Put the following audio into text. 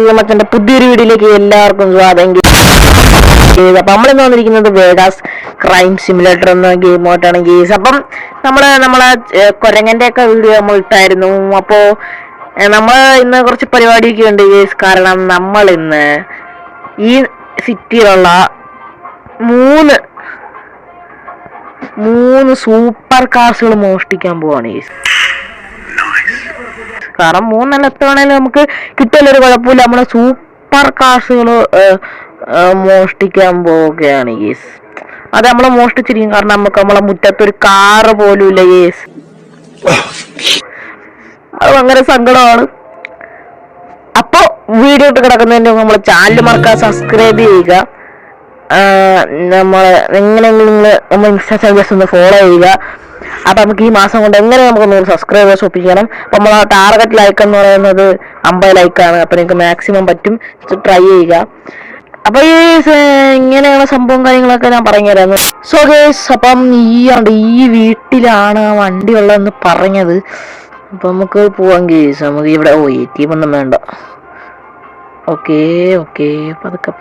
മച്ചന്റെ പുതിയൊരു വീഡിയോയിലേക്ക് എല്ലാവർക്കും സ്വാഗതം. അപ്പൊ നമ്മളിന്ന് വന്നിരിക്കുന്നത് വേഗാസ് ക്രൈം സിമുലേറ്റർ എന്ന ഗെയിമായിട്ടാണ് ഗെയ്സ്. അപ്പം നമ്മളെ കൊരങ്ങന്റെ ഒക്കെ വീഡിയോ നമ്മൾ ഇട്ടായിരുന്നു. അപ്പോ നമ്മൾ ഇന്ന് കുറച്ച് പരിപാടിയൊക്കെ ഉണ്ട് ഗെയ്സ്. കാരണം നമ്മൾ ഇന്ന് ഈ സിറ്റിയിലുള്ള മൂന്ന് സൂപ്പർ കാർസുകൾ മോഷ്ടിക്കാൻ പോവാണ് ഗെയ്സ്. കാരണം മൂന്നെണ്ണം എത്ര വേണേലും നമുക്ക് കിട്ടിയാലൊരു കുഴപ്പമില്ല. നമ്മളെ സൂപ്പർ കാർസുകൾ മോഷ്ടിക്കാൻ പോവുകയാണ് ഗേസ്. അത് നമ്മളെ മോഷ്ടിച്ചിരിക്കും. കാരണം നമുക്ക് നമ്മളെ മുറ്റത്തൊരു കാറ് പോലും ഇല്ല ഗേസ്. അത് ഭയങ്കര സങ്കടമാണ്. അപ്പൊ വീഡിയോ ഇട്ട് കിടക്കുന്നതിന്റെ നമ്മളെ ചാനൽ മറക്കാതെ സബ്സ്ക്രൈബ് ചെയ്യുക. എങ്ങനെയെങ്കിലും നമ്മൾ ഇൻസ്റ്റാ ചാനൽസ് ഒന്ന് ഫോളോ ചെയ്യുക. അപ്പൊ നമുക്ക് ഈ മാസം കൊണ്ട് എങ്ങനെ നമുക്ക് 100 സബ്സ്ക്രൈബേഴ്സ് ഒപ്പിക്കണം. അപ്പൊ നമ്മൾ ടാർഗറ്റ് ലൈക്ക് എന്ന് പറയുന്നത് 50 ലൈക്കാണ്. അപ്പൊ നിങ്ങൾക്ക് മാക്സിമം പറ്റും, ട്രൈ ചെയ്യുക. അപ്പൊ ഈ ഇങ്ങനെയുള്ള സംഭവം കാര്യങ്ങളൊക്കെ ഞാൻ പറഞ്ഞുതരാം. സോ ഗേസ്, അപ്പം ഈ വീട്ടിലാണ് ആ വണ്ടി ഉള്ളതെന്ന് പറഞ്ഞത്. അപ്പൊ നമുക്ക് പോവാം ഗേസ്. നമുക്ക് ഇവിടെ ATM ഒന്നും വേണ്ട. ഓക്കെ പതുക്കെ